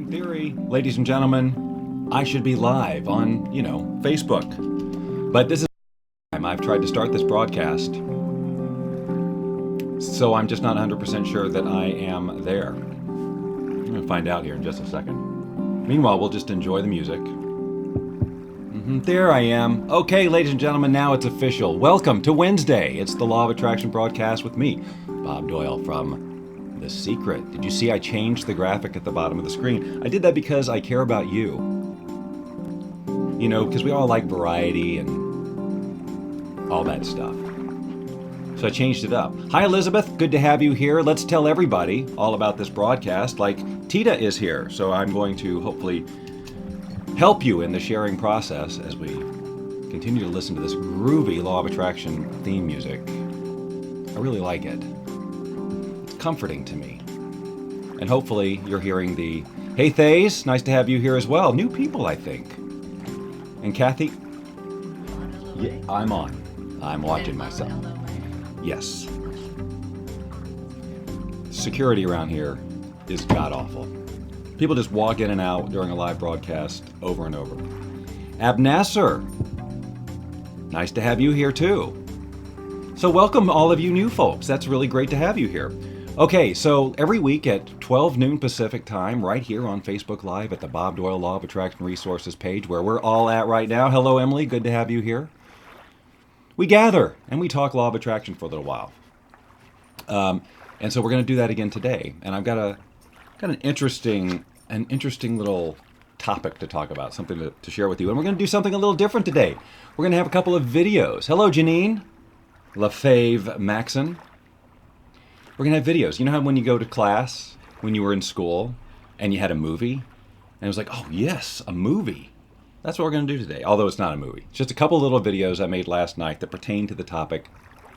In theory, ladies and gentlemen, I should be live on, Facebook. But this is the time I've tried to start this broadcast, so I'm just not 100% sure that I am there. I'm going to find out here in just a second. Meanwhile, we'll just enjoy the music. There I am. Okay, ladies and gentlemen, now it's official. Welcome to Wednesday. It's the Law of Attraction broadcast with me, Bob Doyle from The Secret. Did you see I changed the graphic at the bottom of the screen? I did that because I care about you. Because we all like variety and all that stuff. So I changed it up. Hi, Elizabeth. Good to have you here. Let's tell everybody all about this broadcast. Tita is here, so I'm going to hopefully help you in the sharing process as we continue to listen to this groovy Law of Attraction theme music. I really like it. It's comforting to me. And hopefully you're hearing the, hey Thays, nice to have you here as well. New people, I think. And Kathy? Yeah, I'm on. I'm watching myself. Yes. Security around here is god-awful. People just walk in and out during a live broadcast over and over. Abnasser, nice to have you here too. So welcome all of you new folks. That's really great to have you here. Okay, so every week at 12 noon Pacific time, right here on Facebook Live at the Bob Doyle Law of Attraction Resources page, where we're all at right now. Hello, Emily. Good to have you here. We gather and we talk Law of Attraction for a little while. And so we're going to do that again today. And I've got an interesting little topic to talk about, something to share with you. And we're going to do something a little different today. We're going to have a couple of videos. Hello, Janine LaFave Maxon. We're going to have videos. You know how when you go to class, when you were in school, and you had a movie, and it was like, oh yes, a movie. That's what we're going to do today, although it's not a movie. It's just a couple little videos I made last night that pertain to the topic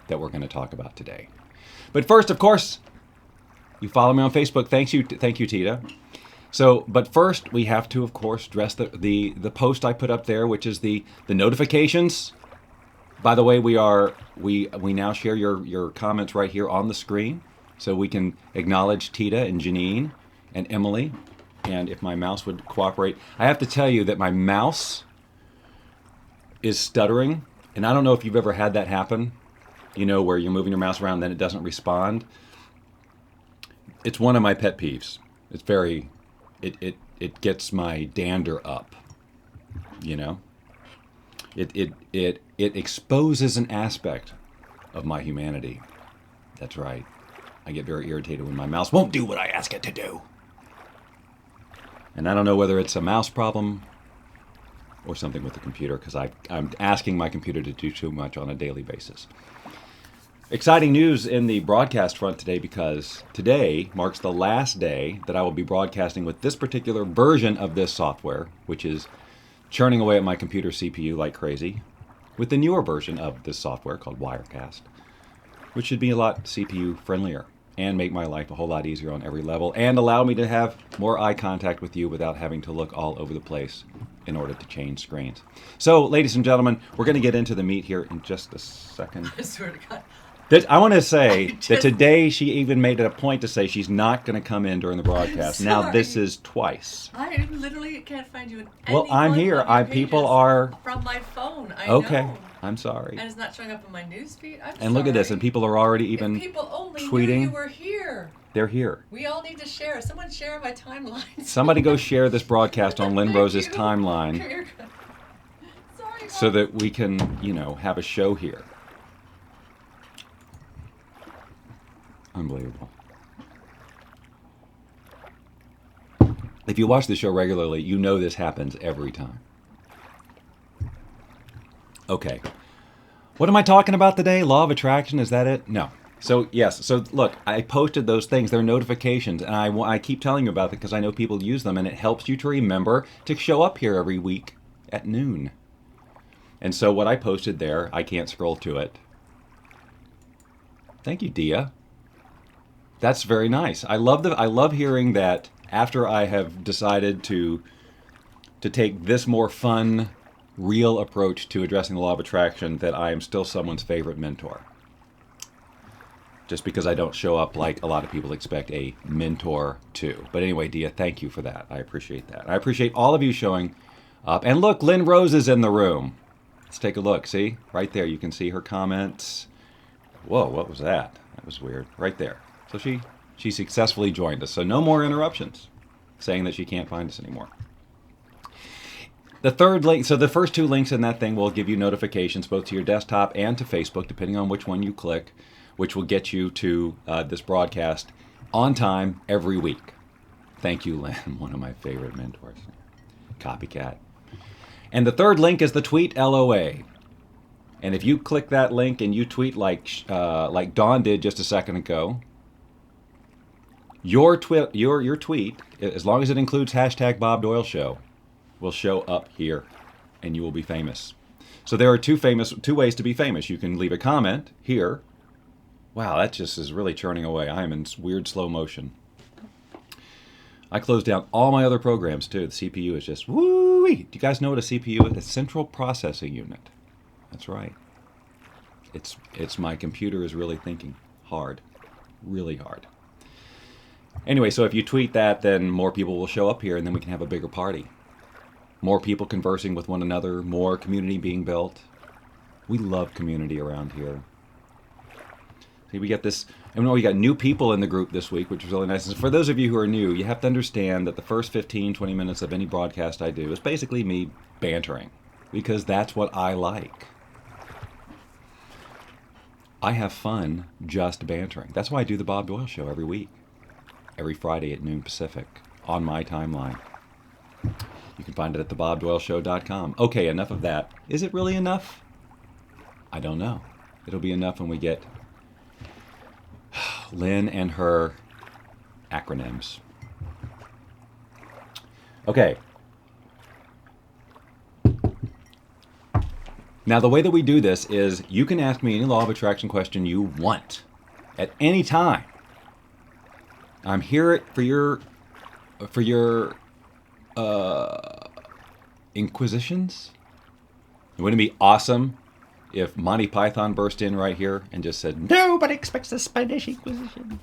that we're going to talk about today. But first, of course, you follow me on Facebook. Thank you, Tita. So, but first, we have to, of course, address the post I put up there, which is the notifications. By the way, we now share your comments right here on the screen, so we can acknowledge Tita and Janine and Emily. And if my mouse would cooperate, I have to tell you that my mouse is stuttering, and I don't know if you've ever had that happen. Where you're moving your mouse around, and then it doesn't respond. It's one of my pet peeves. It's very, it gets my dander up, It exposes an aspect of my humanity. That's right. I get very irritated when my mouse won't do what I ask it to do. And I don't know whether it's a mouse problem or something with the computer, because I'm asking my computer to do too much on a daily basis. Exciting news in the broadcast front today, because today marks the last day that I will be broadcasting with this particular version of this software, which is churning away at my computer CPU like crazy, with the newer version of this software called Wirecast, which should be a lot CPU friendlier and make my life a whole lot easier on every level and allow me to have more eye contact with you without having to look all over the place in order to change screens. So, ladies and gentlemen, we're going to get into the meat here in just a second. I swear to God. I want to say that today she even made it a point to say she's not going to come in during the broadcast. Now this is twice. I literally can't find you in any Well, I'm here. People are from my phone. I okay. know. I'm sorry. And it's not showing up in my newsfeed. I'm and look at this, and people are already even if people only tweeting. Knew you were here. They're here. We all need to share. Someone share my timeline. Somebody go share this broadcast on Lynn Rose's timeline, Sorry, Mom. so that we can, have a show here. Unbelievable. If you watch the show regularly, you know this happens every time. Okay. What am I talking about today? Law of Attraction, is that it? No. So, yes. So, look, I posted those things. They're notifications, and I keep telling you about it because I know people use them, and it helps you to remember to show up here every week at noon. And so what I posted there, I can't scroll to it. Thank you, Dia. That's very nice. I love hearing that after I have decided to take this more fun, real approach to addressing the law of attraction, that I am still someone's favorite mentor. just because I don't show up like a lot of people expect a mentor to. But anyway, Dia, thank you for that. I appreciate that. I appreciate all of you showing up. And look, Lynn Rose is in the room. Let's take a look. See? Right there. You can see her comments. Whoa, what was that? That was weird. Right there. So she successfully joined us. So no more interruptions saying that she can't find us anymore. The third link, so the first two links in that thing will give you notifications both to your desktop and to Facebook, depending on which one you click, which will get you to this broadcast on time every week. Thank you, Lynn, one of my favorite mentors. Copycat. And the third link is the tweet LOA. And if you click that link and you tweet like Dawn did just a second ago, your tweet, as long as it includes hashtag Bob Doyle Show, will show up here, and you will be famous. So there are two ways to be famous. You can leave a comment here. Wow, that just is really churning away. I am in weird slow motion. I closed down all my other programs too. The CPU is just woo-wee. Do you guys know what a CPU is? A central processing unit. That's right. It's my computer is really thinking hard, really hard. Anyway, so if you tweet that, then more people will show up here, and then we can have a bigger party. More people conversing with one another, more community being built. We love community around here. See, we got this, and we got new people in the group this week, which is really nice. And for those of you who are new, you have to understand that the first 15, 20 minutes of any broadcast I do is basically me bantering, because that's what I like. I have fun just bantering. That's why I do the Bob Doyle Show every week, every Friday at noon Pacific, on my timeline. You can find it at thebobdoyleshow.com. Okay, enough of that. Is it really enough? I don't know. It'll be enough when we get Lynn and her acronyms. Okay. Now, the way that we do this is you can ask me any law of attraction question you want at any time. I'm here for your inquisitions. Wouldn't it be awesome if Monty Python burst in right here and just said, "Nobody expects the Spanish Inquisition"?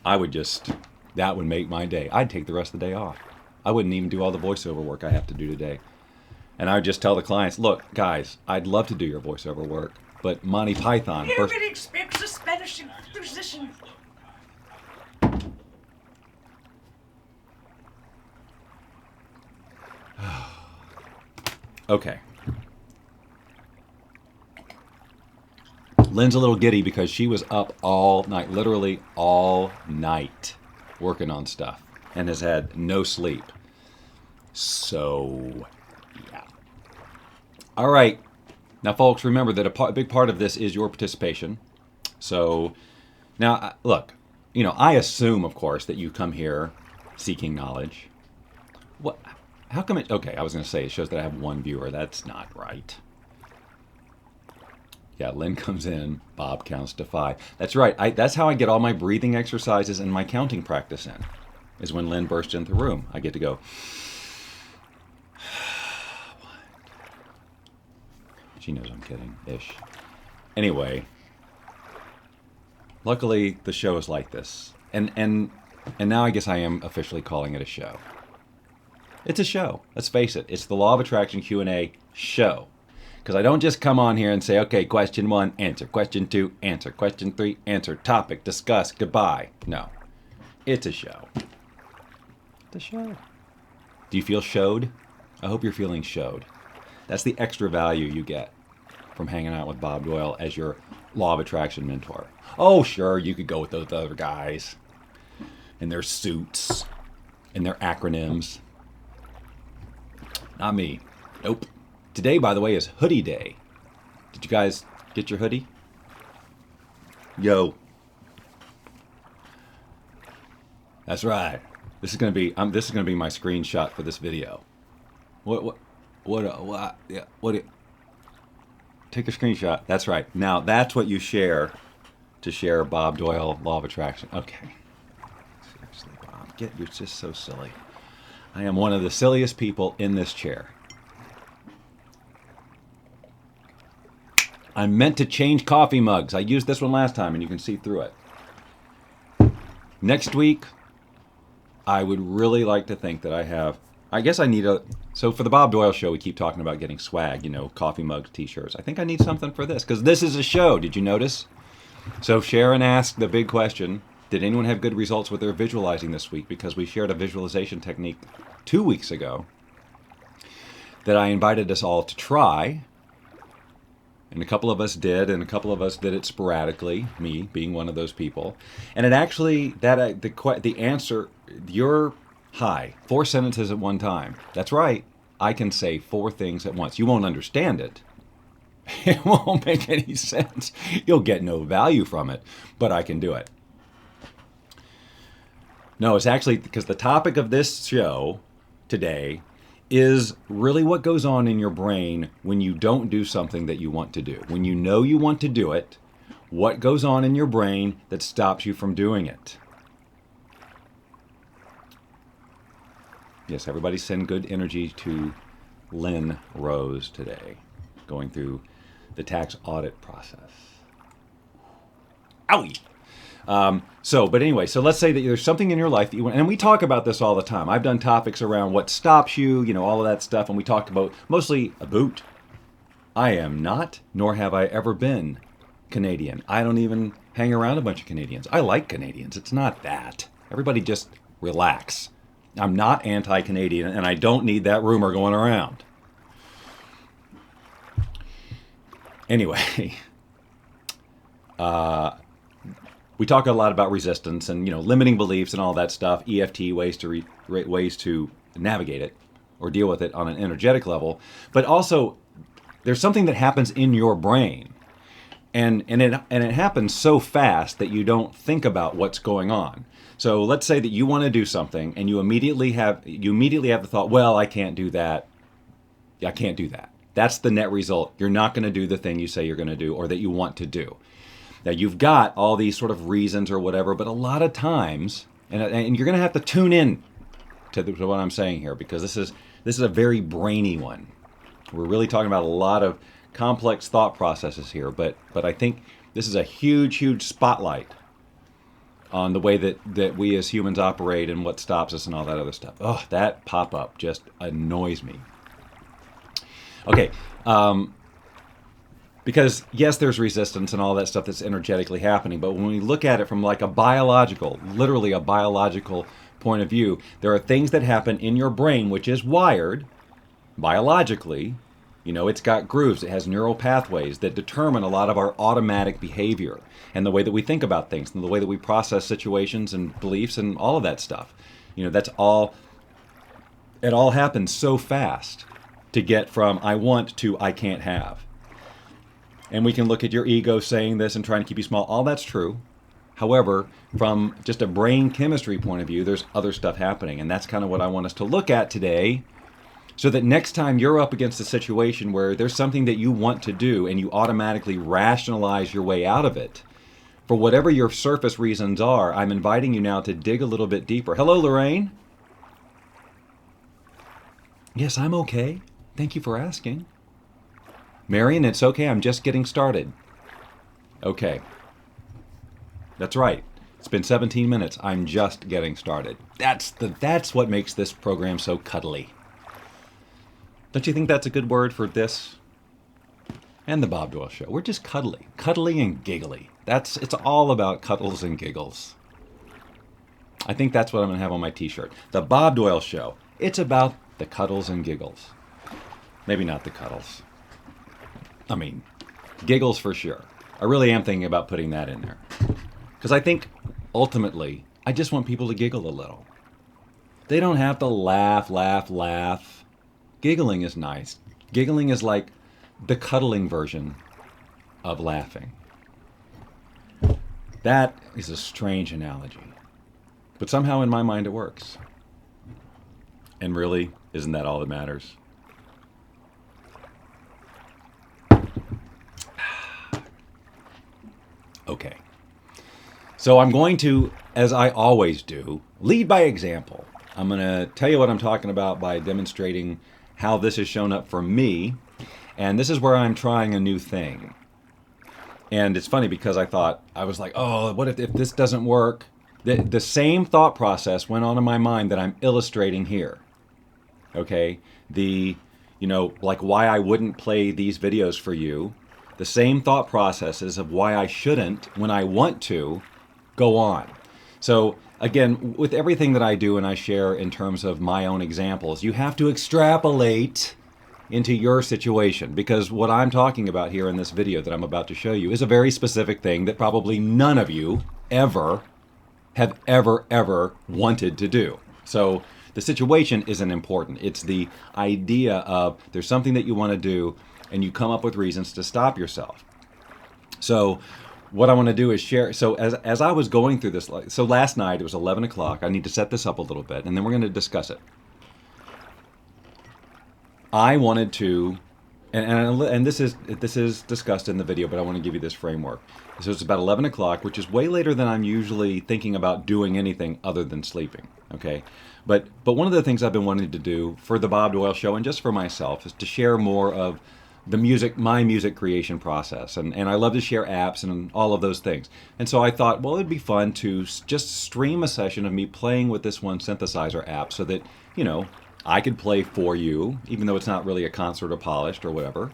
That would make my day. I'd take the rest of the day off. I wouldn't even do all the voiceover work I have to do today. And I would just tell the clients, look, guys, I'd love to do your voiceover work, but Monty Python... Nobody expects the Spanish Inquisition. Okay. Lynn's a little giddy because she was up all night, literally all night, working on stuff and has had no sleep. So, yeah. All right. Now, folks, remember that a big part of this is your participation. So, now, look, I assume, of course, that you come here seeking knowledge. What? How come it... Okay, I was going to say it shows that I have one viewer. That's not right. Yeah, Lynn comes in, Bob counts to 5. That's right. That's how I get all my breathing exercises and my counting practice in, is when Lynn bursts into the room. I get to go... She knows I'm kidding, ish. Anyway, luckily the show is like this. And now I guess I am officially calling it a show. It's a show. Let's face it. It's the Law of Attraction Q&A show. Because I don't just come on here and say, okay, question 1, answer. Question 2, answer. Question 3, answer. Topic, discuss, goodbye. No. It's a show. It's a show. Do you feel showed? I hope you're feeling showed. That's the extra value you get from hanging out with Bob Doyle as your Law of Attraction mentor. Oh, sure, you could go with those other guys in their suits and their acronyms. Not me. Nope. Today, by the way, is hoodie day. Did you guys get your hoodie? Yo. That's right. This is gonna be my screenshot for this video. What? Take a screenshot. That's right. Now that's what you share to share Bob Doyle Law of Attraction. Okay. Seriously, Bob, you're just so silly. I am one of the silliest people in this chair. I meant to change coffee mugs. I used this one last time and you can see through it. Next week, I would really like to think that I guess I need so for the Bob Doyle show, we keep talking about getting swag, coffee mugs, t-shirts. I think I need something for this because this is a show. Did you notice? So Sharon asked the big question, did anyone have good results with their visualizing this week? Because we shared a visualization technique 2 weeks ago that I invited us all to try. And a couple of us did, and a couple of us did it sporadically, me being one of those people. And it actually, the answer, you're high, 4 sentences at one time. That's right. I can say 4 things at once. You won't understand it. It won't make any sense. You'll get no value from it, but I can do it. No, it's actually because the topic of this show today is really what goes on in your brain when you don't do something that you want to do. When you know you want to do it, what goes on in your brain that stops you from doing it? Yes, everybody send good energy to Lynn Rose today, going through the tax audit process. Owie! But anyway, so let's say that there's something in your life that you want, and we talk about this all the time. I've done topics around what stops you, all of that stuff, and we talked about mostly a boot. I am not, nor have I ever been Canadian. I don't even hang around a bunch of Canadians. I like Canadians. It's not that. Everybody just relax. I'm not anti-Canadian, and I don't need that rumor going around. Anyway, we talk a lot about resistance and limiting beliefs and all that stuff. EFT ways to navigate it or deal with it on an energetic level, but also there's something that happens in your brain, and it happens so fast that you don't think about what's going on. So let's say that you want to do something and you immediately have the thought, well, I can't do that. I can't do that. That's the net result. You're not going to do the thing you say you're going to do or that you want to do. Now, you've got all these sort of reasons or whatever, but a lot of times, and you're going to have to tune in to what I'm saying here, because this is a very brainy one. We're really talking about a lot of complex thought processes here, but I think this is a huge, huge spotlight on the way that we as humans operate and what stops us and all that other stuff. Oh, that pop-up just annoys me. Okay, because yes, there's resistance and all that stuff that's energetically happening, but when we look at it from like literally a biological point of view, there are things that happen in your brain which is wired biologically. It's got grooves, it has neural pathways that determine a lot of our automatic behavior and the way that we think about things and the way that we process situations and beliefs and all of that stuff. It all happens so fast to get from I want to I can't have. And we can look at your ego saying this and trying to keep you small. All that's true. However, from just a brain chemistry point of view, there's other stuff happening. And that's kind of what I want us to look at today, so that next time you're up against a situation where there's something that you want to do and you automatically rationalize your way out of it, for whatever your surface reasons are, I'm inviting you now to dig a little bit deeper. Hello, Lorraine. Yes, I'm okay. Thank you for asking. Marion, it's okay. I'm just getting started. Okay. That's right. It's been 17 minutes. I'm just getting started. That's what makes this program so cuddly. Don't you think that's a good word for this? And the Bob Doyle Show. We're just cuddly. Cuddly and giggly. It's all about cuddles and giggles. I think that's what I'm going to have on my t-shirt. The Bob Doyle Show. It's about the cuddles and giggles. Maybe not the cuddles. I mean, giggles for sure. I really am thinking about putting that in there. Because I think, ultimately, I just want people to giggle a little. They don't have to laugh, laugh, laugh. Giggling is nice. Giggling is like the cuddling version of laughing. That is a strange analogy. But somehow in my mind it works. And really, isn't that all that matters? Okay. So I'm going to, as I always do, lead by example. I'm going to tell you what I'm talking about by demonstrating how this has shown up for me. And this is where I'm trying a new thing. And it's funny because I was like, oh, what if this doesn't work? The same thought process went on in my mind that I'm illustrating here. Okay? Like why I wouldn't play these videos for you. The same thought processes of why I shouldn't, when I want to, go on. So again, with everything that I do and I share in terms of my own examples, you have to extrapolate into your situation, because what I'm talking about here in this video that I'm about to show you is a very specific thing that probably none of you have ever wanted to do. So the situation isn't important. It's the idea of there's something that you want to do and you come up with reasons to stop yourself. So what I want to do is share. So as I was going through this, so last night it was 11 o'clock. I need to set this up a little bit and then we're going to discuss it. I wanted to, and this is discussed in the video, but I want to give you this framework. So it's about 11 o'clock, which is way later than I'm usually thinking about doing anything other than sleeping. Okay, but one of the things I've been wanting to do for the Bob Doyle Show and just for myself is to share more of my music creation process, and I love to share apps and all of those things. And so I thought, well, it'd be fun to just stream a session of me playing with this one synthesizer app, so that I could play for you, even though it's not really a concert or polished or whatever.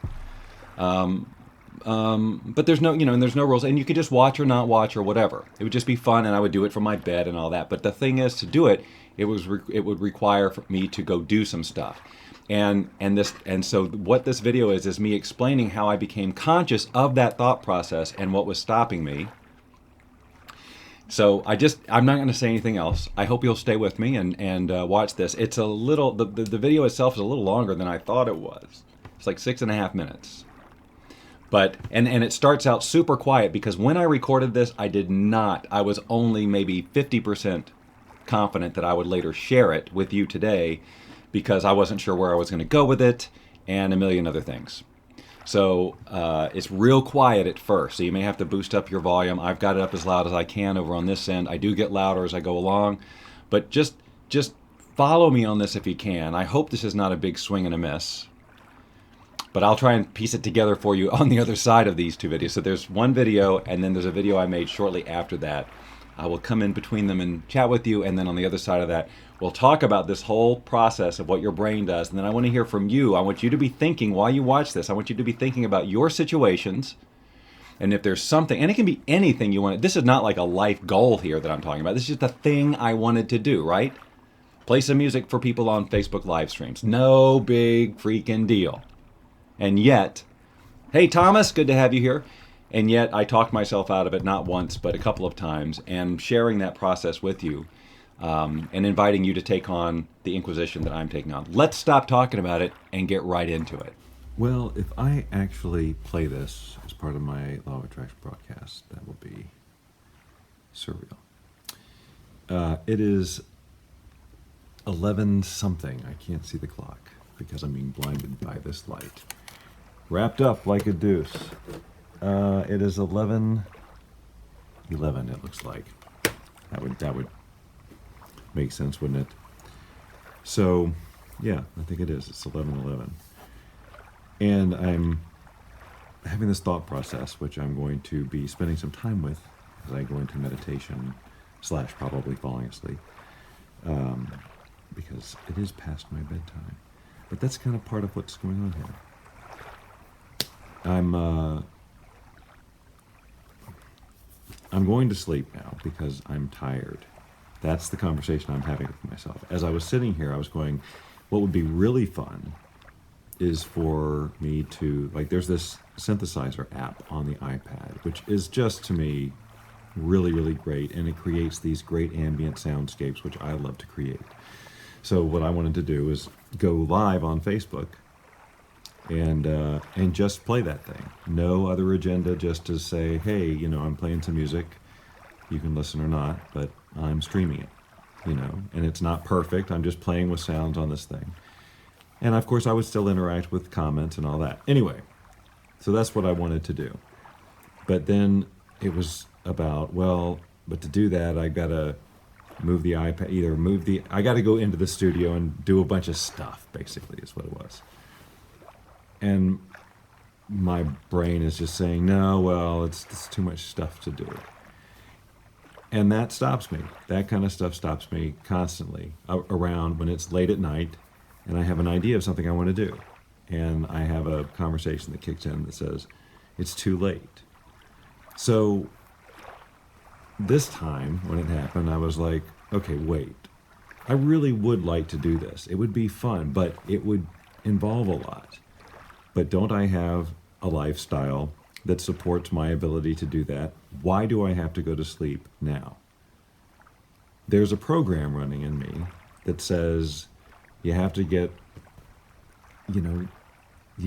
But there's no, and there's no rules, and you could just watch or not watch or whatever. It would just be fun, and I would do it from my bed and all that. But the thing is, to do it, it would require for me to go do some stuff, and so what this video is me explaining how I became conscious of that thought process and what was stopping me. So I'm not going to say anything else. I hope you'll stay with me and watch this. It's a little, the video itself is a little longer than I thought it was. It's like 6.5 minutes. But, and it starts out super quiet because when I recorded this, I was only maybe 50% confident that I would later share it with you today because I wasn't sure where I was going to go with it and a million other things. So it's real quiet at first, so you may have to boost up your volume. I've got it up as loud as I can over on this end. I do get louder as I go along, but just follow me on this if you can. I hope this is not a big swing and a miss, but I'll try and piece it together for you on the other side of these two videos. So there's one video, and then there's a video I made shortly after that. I will come in between them and chat with you, and then on the other side of that, we'll talk about this whole process of what your brain does, and then I want to hear from you. I want you to be thinking while you watch this. I want you to be thinking about your situations, and if there's something, and it can be anything you want. This is not like a life goal here that I'm talking about. This is just a thing I wanted to do, right? Play some music for people on Facebook live streams. No big freaking deal. And yet, hey Thomas, good to have you here. And yet I talked myself out of it not once, but a couple of times, and sharing that process with you. And inviting you to take on the inquisition that I'm taking on. Let's stop talking about it and get right into it. Well, if I actually play this as part of my Law of Attraction broadcast, that will be surreal. It is 11 something. I can't see the clock because I'm being blinded by this light. Wrapped up like a deuce. It is 11, it looks like. That would make sense, wouldn't it? So, yeah, I think it is. It's 11:11. And I'm having this thought process, which I'm going to be spending some time with as I go into meditation / probably falling asleep, because it is past my bedtime. But that's kind of part of what's going on here. I'm going to sleep now because I'm tired. That's the conversation I'm having with myself. As I was sitting here, I was going, what would be really fun is for me to, like, there's this synthesizer app on the iPad, which is just, to me, really, really great, and it creates these great ambient soundscapes, which I love to create. So what I wanted to do is go live on Facebook and just play that thing. No other agenda, just to say, hey, I'm playing some music. You can listen or not, but I'm streaming it, and it's not perfect. I'm just playing with sounds on this thing. And of course I would still interact with comments and all that. Anyway, so that's what I wanted to do. But then it was about, but to do that, I gotta move the iPad, I gotta go into the studio and do a bunch of stuff, basically, is what it was. And my brain is just saying, no, well, it's too much stuff to do. And that stops me. That kind of stuff stops me constantly around when it's late at night and I have an idea of something I want to do. And I have a conversation that kicks in that says, it's too late. So this time when it happened, I was like, okay, wait. I really would like to do this. It would be fun, but it would involve a lot. But don't I have a lifestyle that supports my ability to do that? Why do I have to go to sleep now? There's a program running in me that says you have to get, you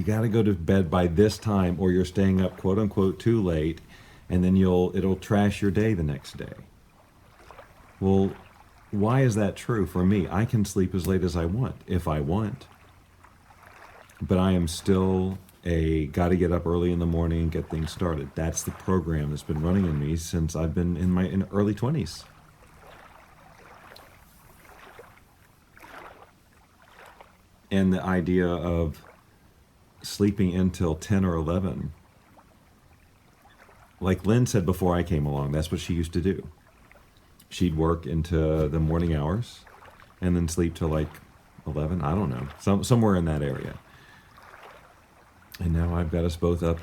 got to go to bed by this time or you're staying up quote unquote too late and then it'll trash your day the next day. Well, why is that true for me? I can sleep as late as I want if I want. But I am still got to get up early in the morning and get things started. That's the program that's been running in me since I've been in my early 20s. And the idea of sleeping until 10 or 11, like Lynn said before I came along, that's what she used to do. She'd work into the morning hours and then sleep till like 11, I don't know, somewhere in that area. And now I've got us both up,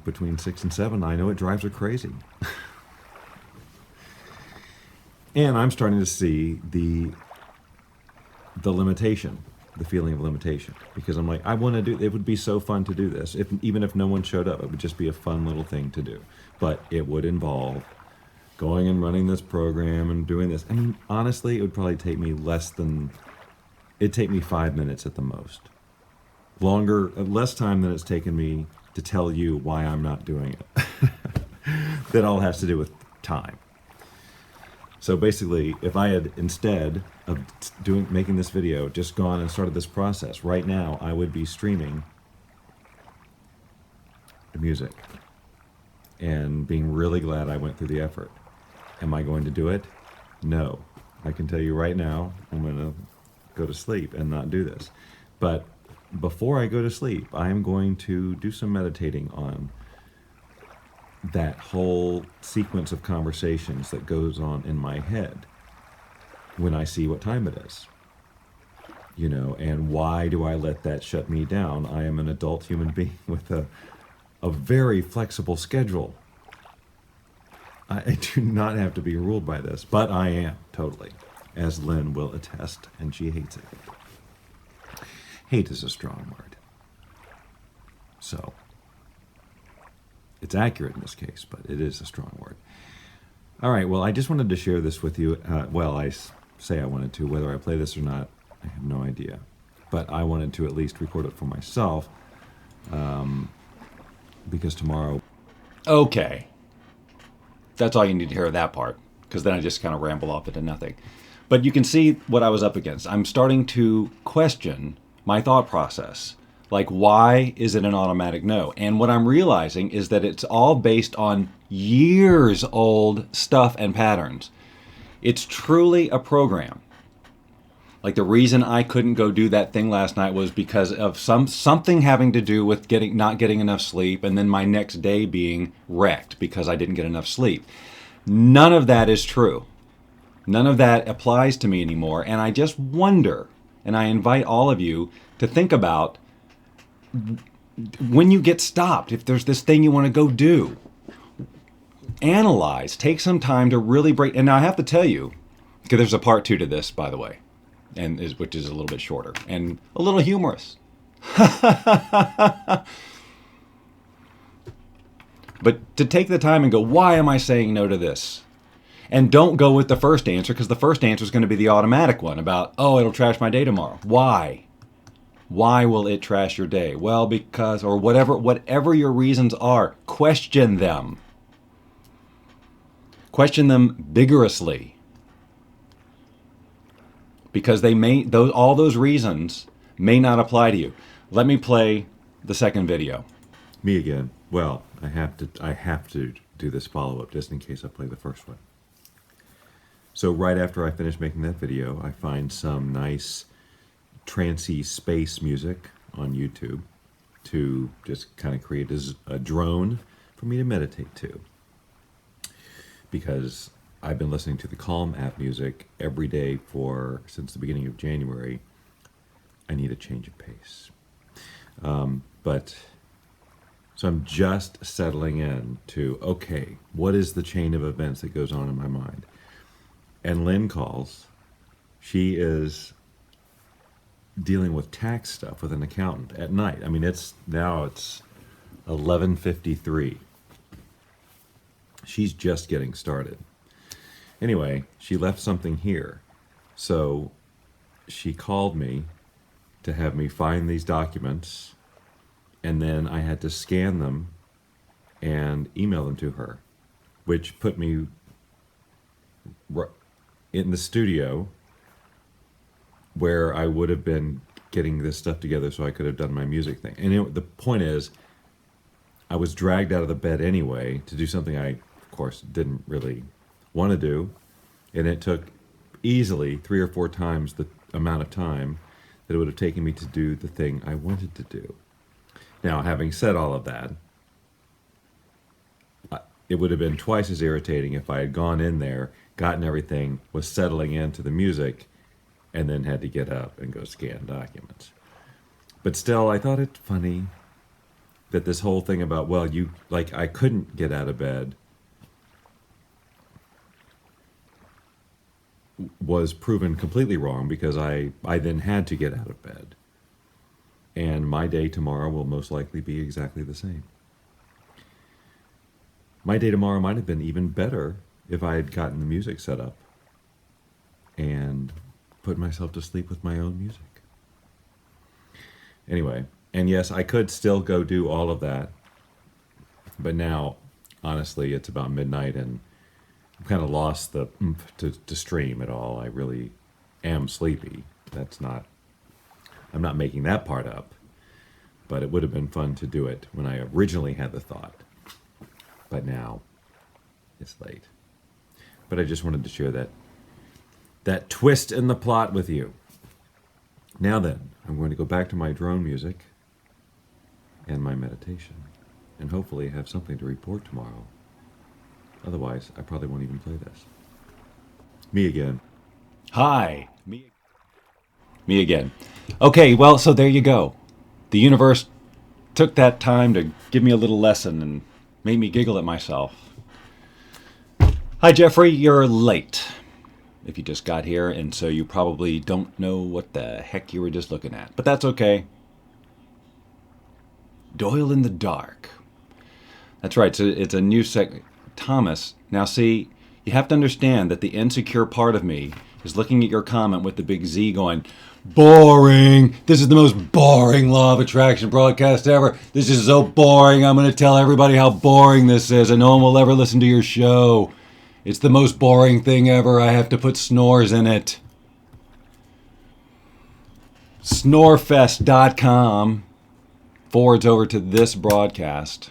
between 6 and 7. I know it drives her crazy. And I'm starting to see the limitation, the feeling of limitation. Because I'm like, I want to do, it would be so fun to do this. Even if no one showed up, it would just be a fun little thing to do. But it would involve going and running this program and doing this. I mean, honestly, it would probably take me it'd take me 5 minutes at the most. Less time than it's taken me to tell you why I'm not doing it. That all has to do with time. So basically, if I had, instead of making this video, just gone and started this process, right now I would be streaming the music and being really glad I went through the effort. Am I going to do it? No. I can tell you right now, I'm going to go to sleep and not do this. But before I go to sleep, I am going to do some meditating on that whole sequence of conversations that goes on in my head when I see what time it is. And why do I let that shut me down? I am an adult human being with a very flexible schedule. I do not have to be ruled by this, but I am, totally, as Lynn will attest, and she hates it. Hate is a strong word. So, it's accurate in this case, but it is a strong word. All right, well, I just wanted to share this with you. I say I wanted to. Whether I play this or not, I have no idea. But I wanted to at least record it for myself, because tomorrow... Okay. That's all you need to hear of that part, because then I just kind of ramble off into nothing. But you can see what I was up against. I'm starting to question my thought process. Like, why is it an automatic no? And what I'm realizing is that it's all based on years old stuff and patterns. It's truly a program. Like, the reason I couldn't go do that thing last night was because of something having to do with not getting enough sleep, and then my next day being wrecked because I didn't get enough sleep. None of that is true. None of that applies to me anymore. And I just wonder, and I invite all of you to think about, when you get stopped, if there's this thing you want to go do, analyze, take some time to really break. And now I have to tell you, because there's a part 2 to this, by the way, which is a little bit shorter and a little humorous. But to take the time and go, why am I saying no to this? And don't go with the first answer, because the first answer is going to be the automatic one about, oh, it'll trash my day tomorrow. Why? Why will it trash your day? Well, because, or whatever your reasons are, question them. Question them vigorously. Because all those reasons may not apply to you. Let me play the second video. Me again. Well, I have to do this follow-up just in case I play the first one. So right after I finish making that video, I find some nice trancey space music on YouTube. to just kind of create a drone for me to meditate to. Because I've been listening to the Calm app music every day since the beginning of January. I need a change of pace. So I'm just settling in to, okay, what is the chain of events that goes on in my mind? And Lynn calls. She is dealing with tax stuff with an accountant at night. I mean, it's 11:53. She's just getting started. Anyway, she left something here. So she called me to have me find these documents, and then I had to scan them and email them to her, which put me in the studio where I would have been getting this stuff together so I could have done my music thing. And the point is, I was dragged out of the bed anyway to do something I, of course, didn't really want to do. And it took easily 3 or 4 times the amount of time that it would have taken me to do the thing I wanted to do. Now, having said all of that, it would have been twice as irritating if I had gone in there, gotten everything, was settling into the music, and then had to get up and go scan documents. But still, I thought it funny that this whole thing about, I couldn't get out of bed was proven completely wrong, because I then had to get out of bed. And my day tomorrow will most likely be exactly the same. My day tomorrow might have been even better if I had gotten the music set up and put myself to sleep with my own music. Anyway, and yes, I could still go do all of that, but now, honestly, it's about midnight and I've kind of lost the oomph to stream at all. I really am sleepy. I'm not making that part up, but it would have been fun to do it when I originally had the thought. But now, it's late. But I just wanted to share that twist in the plot with you. Now then, I'm going to go back to my drone music and my meditation, and hopefully have something to report tomorrow. Otherwise, I probably won't even play this. Me again. Hi. Me again. Okay, well, so there you go. The universe took that time to give me a little lesson and made me giggle at myself. Hi, Jeffrey. You're late. If you just got here, and so you probably don't know what the heck you were just looking at. But that's okay. Doyle in the Dark. That's right. It's a new segment. Thomas, now see, you have to understand that the insecure part of me is looking at your comment with the big Z going, boring. This is the most boring Law of Attraction broadcast ever. This is so boring. I'm going to tell everybody how boring this is, and no one will ever listen to your show. It's the most boring thing ever. I have to put snores in it. Snorefest.com forwards over to this broadcast.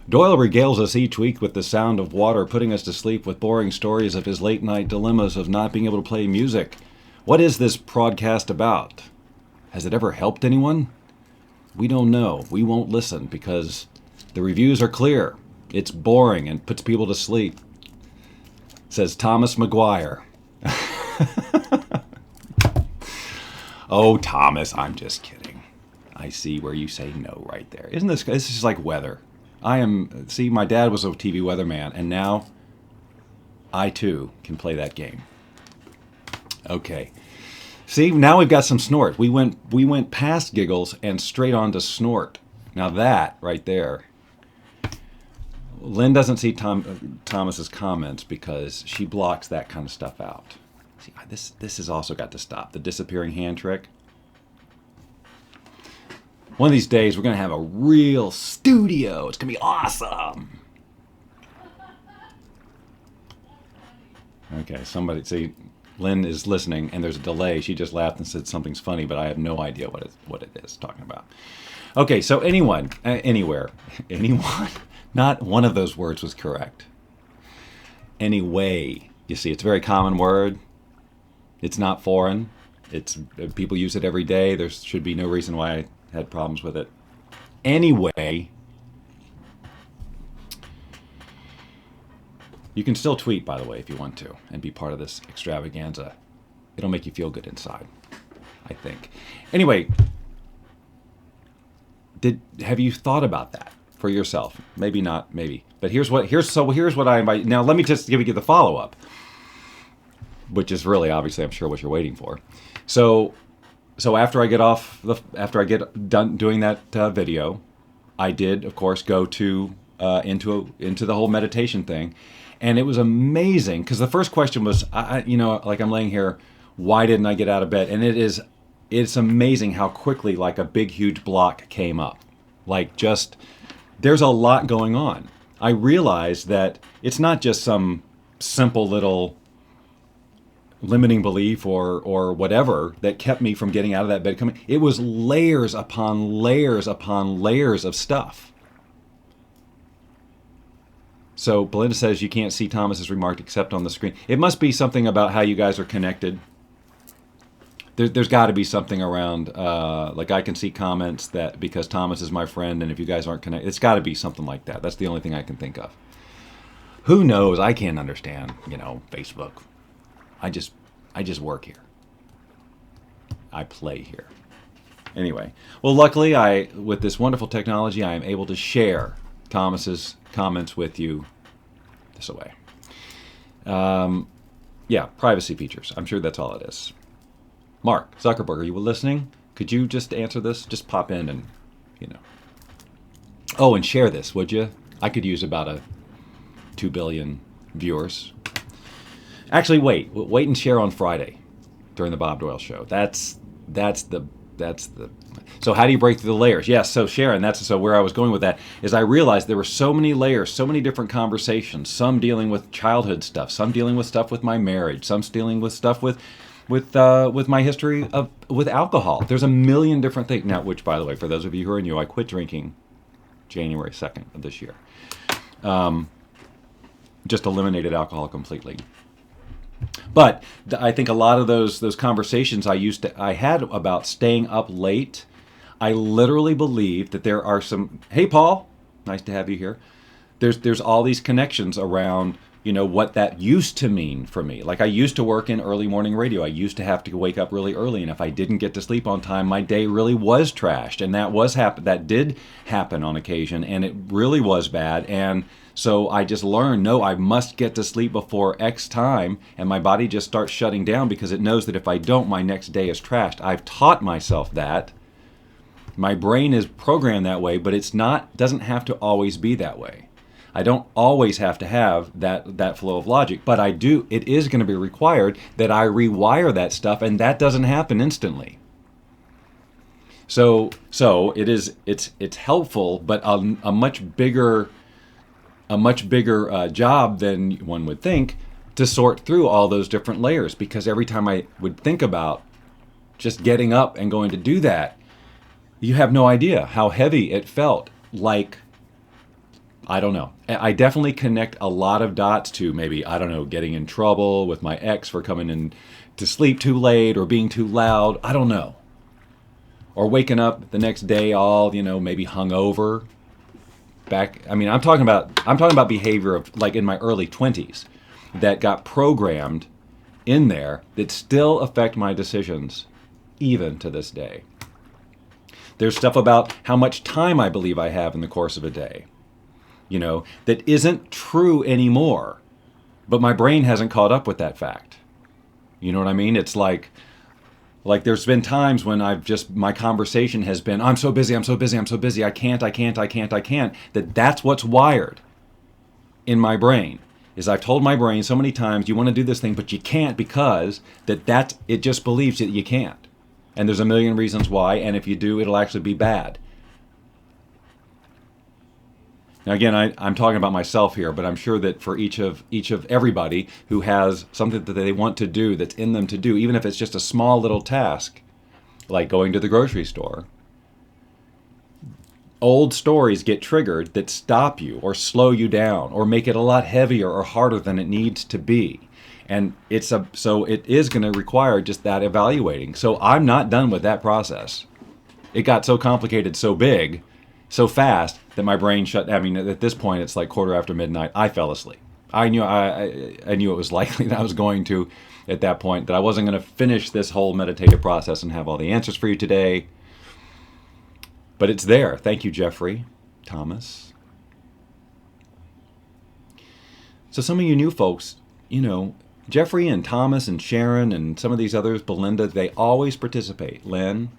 Doyle regales us each week with the sound of water, putting us to sleep with boring stories of his late-night dilemmas of not being able to play music. What is this broadcast about? Has it ever helped anyone? We don't know. We won't listen because the reviews are clear. It's boring and puts people to sleep. Says Thomas McGuire. Oh, Thomas, I'm just kidding. I see where you say no right there. Isn't this is like weather? My dad was a TV weatherman, and now I too can play that game. Okay. See, now we've got some snort. We went past giggles and straight on to snort. Now that right there. Lynn doesn't see Thomas's comments because she blocks that kind of stuff out. See, this has also got to stop. The disappearing hand trick. One of these days, we're going to have a real studio. It's going to be awesome. Okay, see, Lynn is listening, and there's a delay. She just laughed and said something's funny, but I have no idea what it is talking about. Okay, so anyone, anywhere, anyone, not one of those words was correct. Anyway, you see, it's a very common word. It's not foreign. People use it every day. There should be no reason why I had problems with it. Anyway, you can still tweet, by the way, if you want to, and be part of this extravaganza. It'll make you feel good inside, I think. Anyway, have you thought about that for yourself? Maybe not, maybe. But here's what I invite. Now, let me just give you the follow-up, which is really, obviously, I'm sure what you're waiting for. So after I get done doing that video, I did, of course, go to into the whole meditation thing, and it was amazing because the first question was, like I'm laying here, why didn't I get out of bed? And it's amazing how quickly like a big huge block came up, like just there's a lot going on. I realized that it's not just some simple little limiting belief or whatever that kept me from getting out of that bed. It was layers upon layers upon layers of stuff. So Belinda says you can't see Thomas's remark except on the screen. It must be something about how you guys are connected. There's got to be something around, like I can see comments that because Thomas is my friend and if you guys aren't connected, it's got to be something like that. That's the only thing I can think of. Who knows? I can't understand, Facebook. I just work here. I play here. Anyway, well, luckily, with this wonderful technology, I am able to share Thomas's comments with you this way. Yeah, privacy features. I'm sure that's all it is. Mark Zuckerberg, are you listening? Could you just answer this? Just pop in and, Oh, and share this, would you? I could use about 2 billion viewers. Actually, wait and share on Friday during the Bob Doyle show. That's the. So how do you break through the layers? Yes. So Sharon, so where I was going with that is I realized there were so many layers, so many different conversations. Some dealing with childhood stuff, some dealing with stuff with my marriage, some dealing with stuff with my history with alcohol. There's a million different things now. Which, by the way, for those of you who are new, I quit drinking January 2nd of this year. Just eliminated alcohol completely. But I think a lot of those conversations I had about staying up late, I literally believe that there are some. Hey, Paul, nice to have you here. There's all these connections around what that used to mean for me. Like I used to work in early morning radio. I used to have to wake up really early, and if I didn't get to sleep on time, my day really was trashed, and that did happen on occasion, and it really was bad. And so I just learned, no, I must get to sleep before X time, and my body just starts shutting down because it knows that if I don't, my next day is trashed. I've taught myself that. My brain is programmed that way, but doesn't have to always be that way. I don't always have to have that flow of logic, but I do. It is going to be required that I rewire that stuff, and that doesn't happen instantly. So it's helpful, but a much bigger job than one would think to sort through all those different layers, because every time I would think about just getting up and going to do that, you have no idea how heavy it felt. Like, I don't know. I definitely connect a lot of dots to maybe, I don't know, getting in trouble with my ex for coming in to sleep too late or being too loud. I don't know. Or waking up the next day all, maybe hungover. I'm talking about behavior of like in my early 20s that got programmed in there that still affect my decisions even to this day. There's stuff about how much time I believe I have in the course of a day, that isn't true anymore, but my brain hasn't caught up with that fact. You know what I mean? It's like there's been times when my conversation has been, I'm so busy, I can't. That's what's wired in my brain. Is I've told my brain so many times, you want to do this thing, but you can't because it just believes that you can't. And there's a million reasons why, and if you do, it'll actually be bad. Now again, I'm talking about myself here, but I'm sure that for each of everybody who has something that they want to do that's in them to do, even if it's just a small little task, like going to the grocery store, old stories get triggered that stop you or slow you down or make it a lot heavier or harder than it needs to be. And so it is going to require just that evaluating. So I'm not done with that process. it got so complicated, so big, so fast that my brain shut. I mean, at this point, it's like midnight. I fell asleep. I knew it was likely that I was going to, at that point, that I wasn't going to finish this whole meditative process and have all the answers for you today. But it's there. Thank you, Jeffrey, Thomas. So some of you new folks, Jeffrey and Thomas and Sharon and some of these others, Belinda, they always participate. Lynn.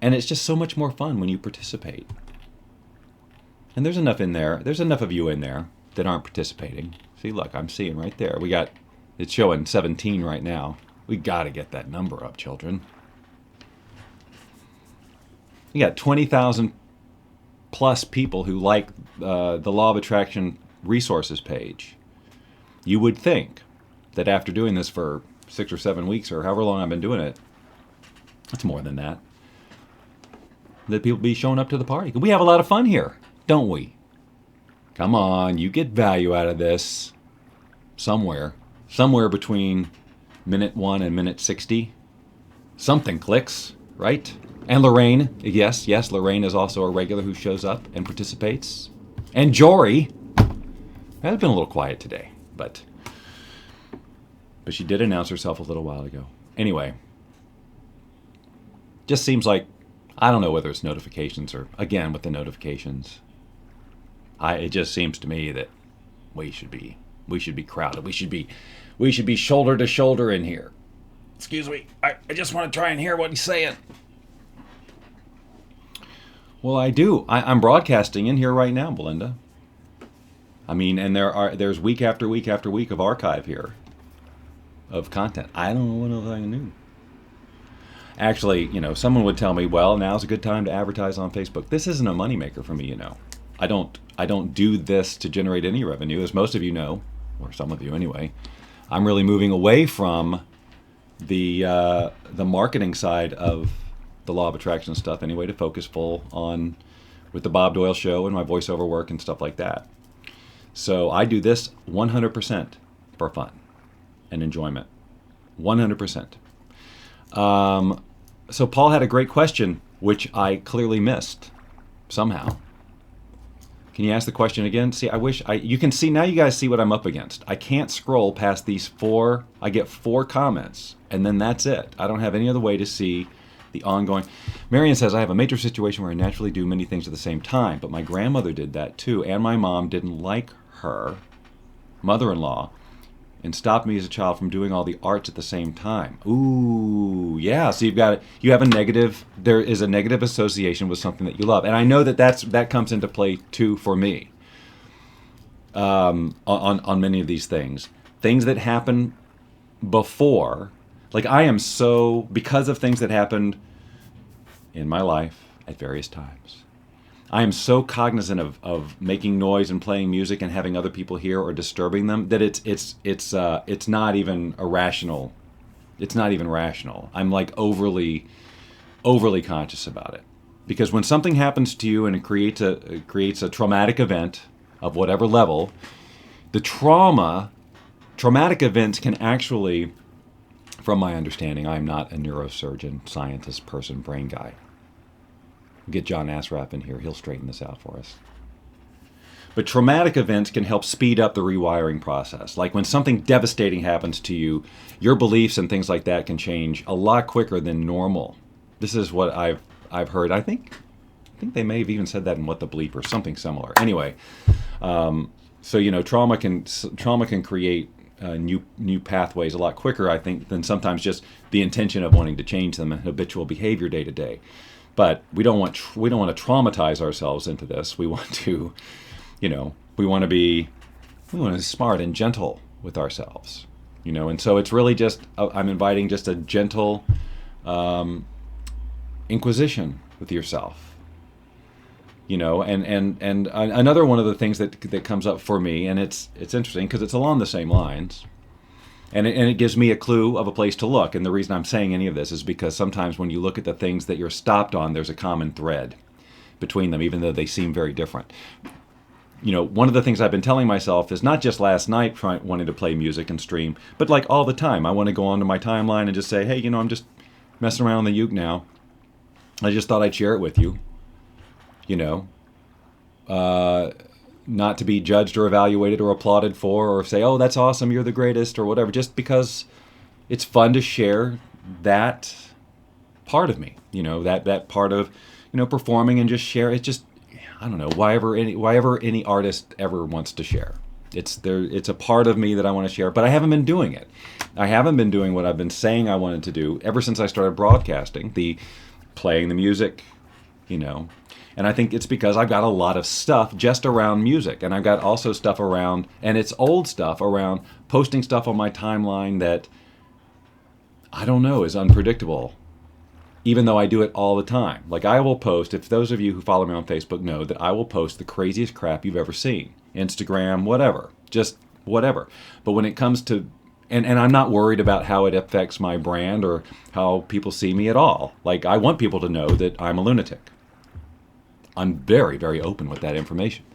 And it's just so much more fun when you participate. And there's enough in there. There's enough of you in there that aren't participating. See, look, I'm seeing right there. It's showing 17 right now. We got to get that number up, children. You got 20,000 plus people who like the Law of Attraction resources page. You would think that after doing this for 6 or 7 weeks or however long I've been doing it, it's more than that, that people be showing up to the party. We have a lot of fun here, don't we? Come on, you get value out of this somewhere between minute 1 and minute 60. Something clicks, right? And Lorraine, yes, Lorraine is also a regular who shows up and participates. And Jory has been a little quiet today, but she did announce herself a little while ago. Anyway, just seems like, I don't know whether it's notifications or, again, with the notifications, it just seems to me that we should be crowded. We should be shoulder to shoulder in here. Excuse me, I just want to try and hear what he's saying. Well, I do. I'm broadcasting in here right now, Belinda. I mean, and there's week after week after week of archive here of content. I don't know what else I can do. Actually, someone would tell me, well, now's a good time to advertise on Facebook. This isn't a moneymaker for me, I don't do this to generate any revenue, as most of you know, or some of you anyway. I'm really moving away from the marketing side of the Law of Attraction stuff anyway, to focus full on with the Bob Doyle show and my voiceover work and stuff like that. So I do this 100% for fun and enjoyment. 100%. So Paul had a great question, which I clearly missed somehow. Can you ask the question again? See, you can see, now you guys see what I'm up against. I can't scroll past these 4, I get 4 comments, and then that's it. I don't have any other way to see the ongoing. Marion says, I have a major situation where I naturally do many things at the same time, but my grandmother did that too, and my mom didn't like her mother-in-law and stopped me as a child from doing all the arts at the same time. Ooh, yeah. So there is a negative association with something that you love. And I know that comes into play too for me on many of these things. Things that happen before, like because of things that happened in my life at various times, I am so cognizant of making noise and playing music and having other people hear or disturbing them that it's not even irrational. It's not even rational. I'm like overly conscious about it, because when something happens to you and it creates a traumatic event of whatever level, the traumatic events can actually, from my understanding, I'm not a neurosurgeon, scientist, person, brain guy. Get John Asraf in here. He'll straighten this out for us. But traumatic events can help speed up the rewiring process. Like when something devastating happens to you, your beliefs and things like that can change a lot quicker than normal. This is what I've heard. I think they may have even said that in What the Bleep or something similar. Anyway, so trauma can create new pathways a lot quicker, I think, than sometimes just the intention of wanting to change them and habitual behavior day to day. But we don't want to traumatize ourselves into this. We want to, we want to be smart and gentle with ourselves, And so it's really just I'm inviting just a gentle inquisition with yourself, And another one of the things that comes up for me, and it's interesting because it's along the same lines. And it gives me a clue of a place to look. And the reason I'm saying any of this is because sometimes when you look at the things that you're stopped on, there's a common thread between them, even though they seem very different. One of the things I've been telling myself is not just last night wanting to play music and stream, but like all the time. I want to go onto my timeline and just say, hey, I'm just messing around the uke now. I just thought I'd share it with you. You know, not to be judged or evaluated or applauded for or say, oh, that's awesome, you're the greatest or whatever, just because it's fun to share that part of me, that part of, performing and just share. It's just, I don't know, why ever any artist ever wants to share. It's a part of me that I want to share, but I haven't been doing it. I haven't been doing what I've been saying I wanted to do ever since I started broadcasting, playing the music, And I think it's because I've got a lot of stuff just around music, and I've got also stuff around, and it's old stuff around posting stuff on my timeline that I don't know is unpredictable, even though I do it all the time. Like I will post, if those of you who follow me on Facebook know that I will post the craziest crap you've ever seen. Instagram, whatever, just whatever. But when it comes to, and I'm not worried about how it affects my brand or how people see me at all. Like I want people to know that I'm a lunatic. I'm very, very open with that information.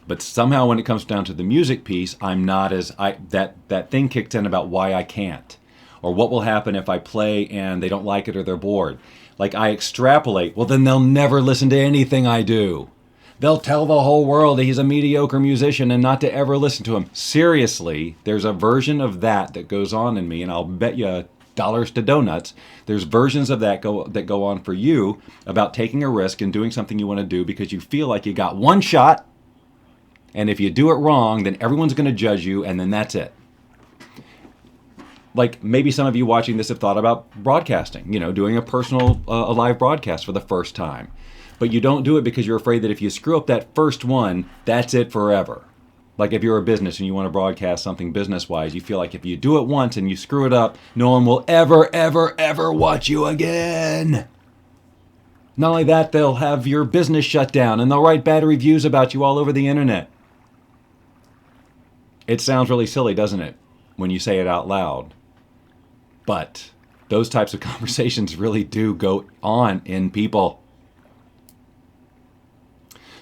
But somehow when it comes down to the music piece, I'm not that thing kicked in about why I can't. Or what will happen if I play and they don't like it or they're bored. Like I extrapolate, well then they'll never listen to anything I do. They'll tell the whole world that he's a mediocre musician and not to ever listen to him. Seriously, there's a version of that goes on in me, and I'll bet you dollars to donuts. There's versions of that go on for you about taking a risk and doing something you want to do because you feel like you got one shot, and if you do it wrong, then everyone's going to judge you, and then that's it. Like maybe some of you watching this have thought about broadcasting, doing a live broadcast for the first time. But you don't do it because you're afraid that if you screw up that first one, that's it forever. Like if you're a business and you want to broadcast something business-wise, you feel like if you do it once and you screw it up, no one will ever, ever, ever watch you again. Not only that, they'll have your business shut down and they'll write bad reviews about you all over the internet. It sounds really silly, doesn't it, when you say it out loud? But those types of conversations really do go on in people.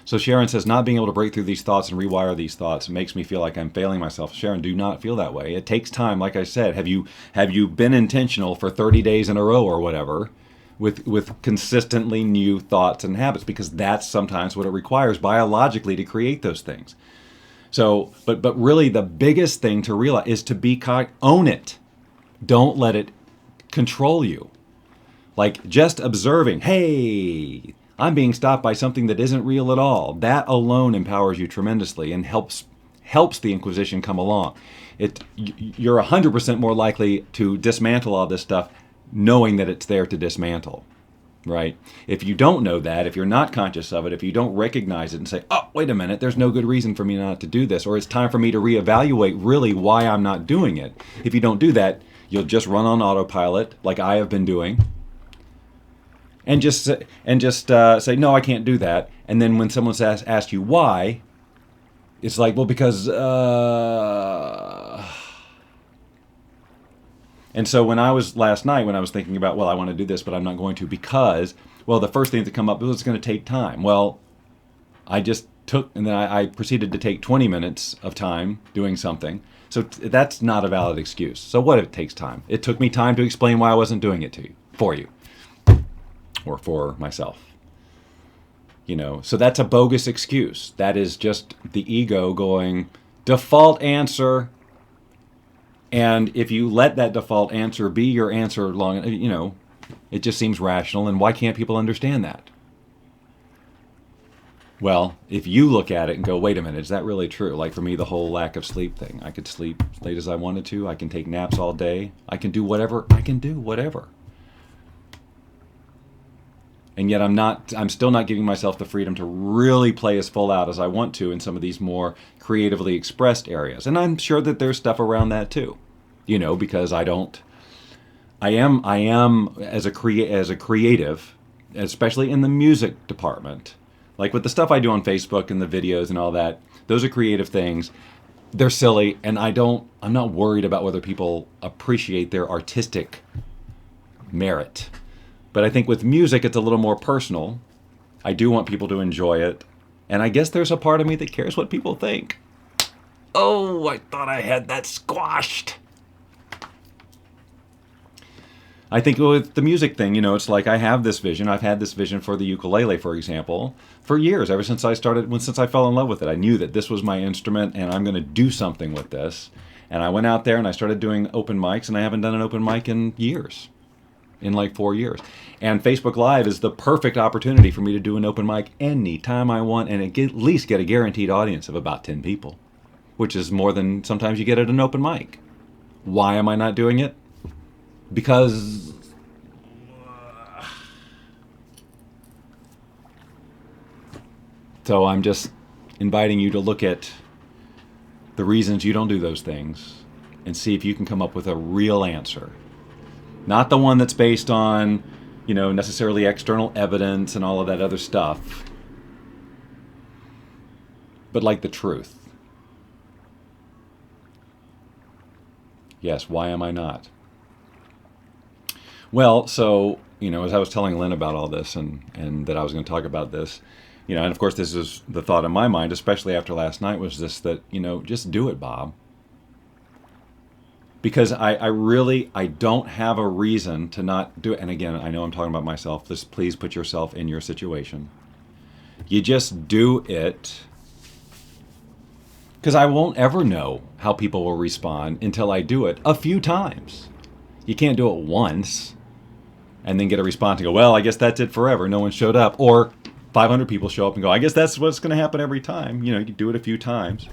So Sharon says, not being able to break through these thoughts and rewire these thoughts makes me feel like I'm failing myself. Sharon, do not feel that way. It takes time. Like I said, have you been intentional for 30 days in a row or whatever with consistently new thoughts and habits? Because that's sometimes what it requires biologically to create those things. So, but really the biggest thing to realize is to own it. Don't let it control you. Like just observing, hey, I'm being stopped by something that isn't real at all. That alone empowers you tremendously and helps the Inquisition come along. You're 100% more likely to dismantle all this stuff knowing that it's there to dismantle, right? If you don't know that, if you're not conscious of it, if you don't recognize it and say, oh, wait a minute, there's no good reason for me not to do this, or it's time for me to reevaluate really why I'm not doing it. If you don't do that, you'll just run on autopilot like I have been doing. And just say, no, I can't do that. And then when someone asks you why, it's like, well, because... And so last night when I was thinking about, well, I want to do this, but I'm not going to because, well, the first thing to come up was it's going to take time. Well, I just and then I proceeded to take 20 minutes of time doing something. So that's not a valid excuse. So what if it takes time? It took me time to explain why I wasn't doing it for you. Or for myself. So that's a bogus excuse. That is just the ego going, default answer. And if you let that default answer be your answer long, it just seems rational. And why can't people understand that? Well, if you look at it and go, wait a minute, is that really true? Like for me, the whole lack of sleep thing. I could sleep as late as I wanted to. I can take naps all day. I can do whatever. And yet I'm still not giving myself the freedom to really play as full out as I want to in some of these more creatively expressed areas. And I'm sure that there's stuff around that too, because I am as a creative, especially in the music department, like with the stuff I do on Facebook and the videos and all that, those are creative things. They're silly. And I'm not worried about whether people appreciate their artistic merit. But I think with music, it's a little more personal. I do want people to enjoy it. And I guess there's a part of me that cares what people think. Oh, I thought I had that squashed. I think with the music thing, it's like I have this vision. I've had this vision for the ukulele, for example, for years, ever since since I fell in love with it. I knew that this was my instrument and I'm going to do something with this. And I went out there and I started doing open mics, and I haven't done an open mic in years, in like 4 years. And Facebook Live is the perfect opportunity for me to do an open mic anytime I want and at least get a guaranteed audience of about 10 people, which is more than sometimes you get at an open mic. Why am I not doing it? Because so I'm just inviting you to look at the reasons you don't do those things and see if you can come up with a real answer. Not the one that's based on, necessarily external evidence and all of that other stuff, but like the truth. Yes, why am I not? Well, so, as I was telling Lynn about all this and that I was going to talk about this, and of course this is the thought in my mind, especially after last night, was this, that, just do it, Bob. Because I don't have a reason to not do it. And again, I know I'm talking about myself. Just please put yourself in your situation. You just do it. Because I won't ever know how people will respond until I do it a few times. You can't do it once and then get a response and go, well, I guess that's it forever. No one showed up. Or 500 people show up and go, I guess that's what's going to happen every time. You do it a few times.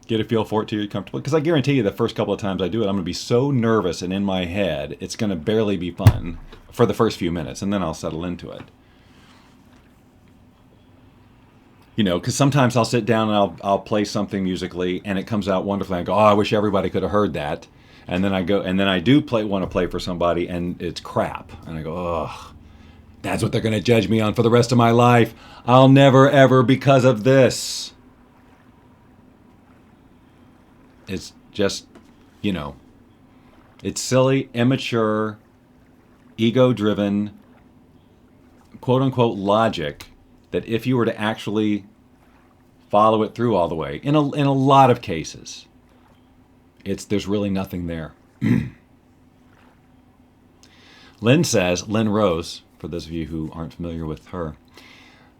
Get a feel for it till you're comfortable. Because I guarantee you the first couple of times I do it, I'm going to be so nervous and in my head, it's going to barely be fun for the first few minutes, and then I'll settle into it. Because sometimes I'll sit down and I'll play something musically, and it comes out wonderfully. I go, oh, I wish everybody could have heard that. And then I go, and then I do want to play for somebody, and it's crap. And I go, oh, that's what they're going to judge me on for the rest of my life. I'll never, ever, because of this. It's just, it's silly, immature, ego-driven, quote-unquote logic that if you were to actually follow it through all the way, in a lot of cases, there's really nothing there. Lynn Rose, for those of you who aren't familiar with her,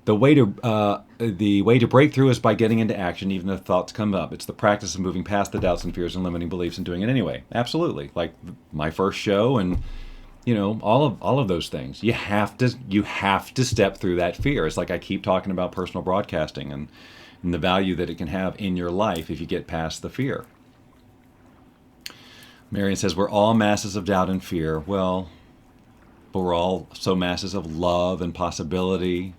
the way to break through is by getting into action, even if thoughts come up. It's the practice of moving past the doubts and fears and limiting beliefs and doing it anyway. Absolutely, like my first show, and all of those things. You have to step through that fear. It's like I keep talking about personal broadcasting and the value that it can have in your life if you get past the fear. Marion says we're all masses of doubt and fear. Well, but we're all so masses of love and possibility.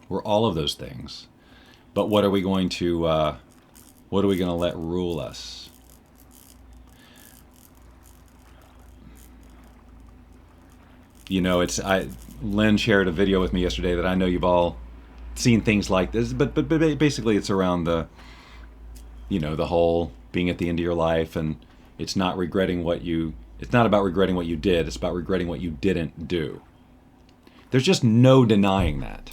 We're all of those things, but what are we going to let rule us? Lynn shared a video with me yesterday that I know you've all seen things like this, but basically it's around the whole being at the end of your life, and it's not about regretting what you did, it's about regretting what you didn't do. There's just no denying that.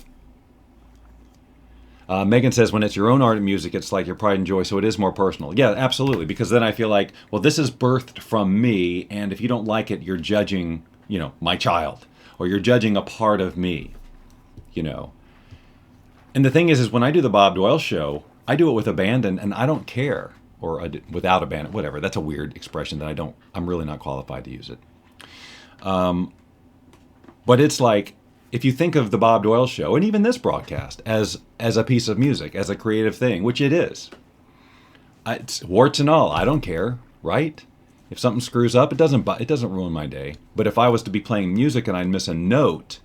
Megan says, when it's your own art and music, it's like your pride and joy, so it is more personal. Yeah, absolutely, because then I feel like, well, this is birthed from me, and if you don't like it, you're judging, my child, or you're judging a part of me, And the thing is when I do the Bob Doyle show, I do it with abandon, and I don't care, or without abandon, whatever. That's a weird expression that I'm really not qualified to use it. But it's like, if you think of the Bob Doyle show, and even this broadcast, as a piece of music, as a creative thing, which it is, it's warts and all, I don't care, right? If something screws up, it doesn't ruin my day. But if I was to be playing music and I'd miss a note,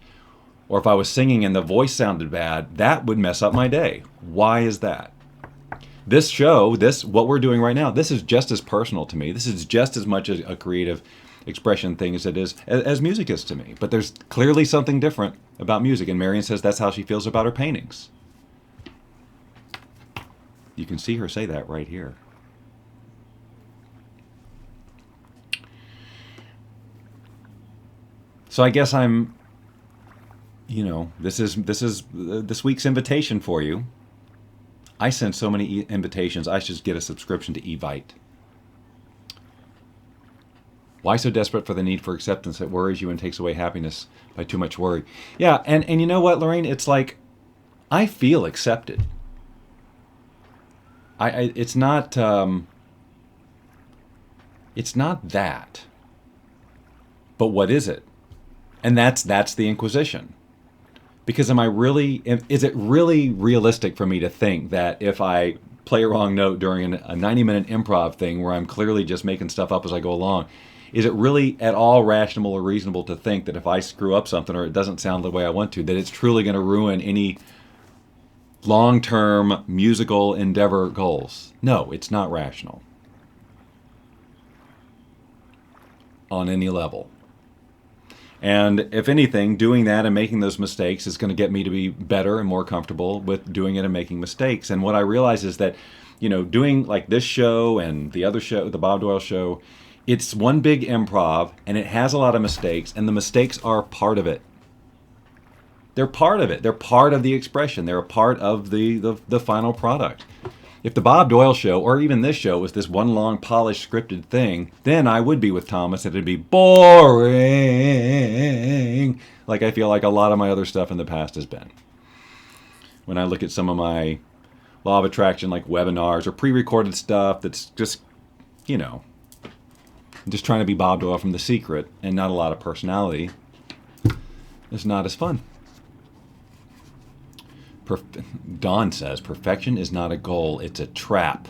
or if I was singing and the voice sounded bad, that would mess up my day. Why is that? This show, what we're doing right now, this is just as personal to me. This is just as much a creative expression thing as it is as music is to me. But there's clearly something different about music, and Marion says that's how she feels about her paintings. You can see her say that right here. So I guess I'm, this is this week's invitation for you. I send so many invitations. I should get a subscription to Evite. Why so desperate for the need for acceptance that worries you and takes away happiness by too much worry? Yeah, and you know what, Lorraine? It's like, I feel accepted. It's not that. But what is it? And that's the Inquisition. Because is it really realistic for me to think that if I play a wrong note during a 90-minute improv thing where I'm clearly just making stuff up as I go along, is it really at all rational or reasonable to think that if I screw up something or it doesn't sound the way I want to, that it's truly going to ruin any long-term musical endeavor goals? No, it's not rational on any level. And if anything, doing that and making those mistakes is going to get me to be better and more comfortable with doing it and making mistakes. And what I realize is that, doing like this show and the other show, the Bob Doyle show, it's one big improv and it has a lot of mistakes, and the mistakes are part of it. They're part of it. They're part of the expression. They're a part of the final product. If the Bob Doyle show, or even this show, was this one long, polished, scripted thing, then I would be with Thomas and it'd be boring, like I feel like a lot of my other stuff in the past has been. When I look at some of my Law of Attraction, like webinars or pre-recorded stuff that's just, just trying to be Bob Doyle from The Secret and not a lot of personality, it's not as fun. Dawn says, perfection is not a goal, it's a trap.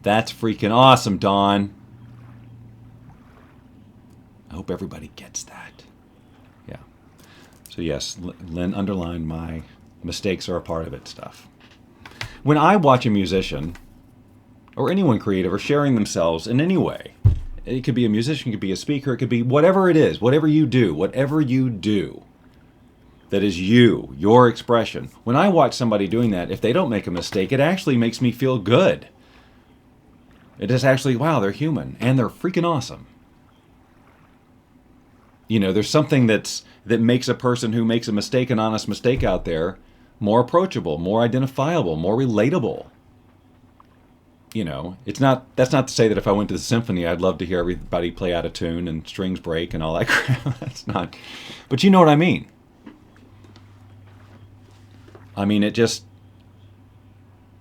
That's freaking awesome, Dawn. I hope everybody gets that. Yeah. So yes, Lynn underlined my mistakes are a part of it stuff. When I watch a musician, or anyone creative, or sharing themselves in any way, it could be a musician, it could be a speaker, it could be whatever it is, whatever you do, that is your expression. When I watch somebody doing that, if they don't make a mistake, it actually makes me feel good. It is actually, wow, they're human, and they're freaking awesome. There's something that makes a person who makes a mistake, an honest mistake out there, more approachable, more identifiable, more relatable. That's not to say that if I went to the symphony, I'd love to hear everybody play out of tune and strings break and all that crap. That's not, but you know what I mean. I mean, it just,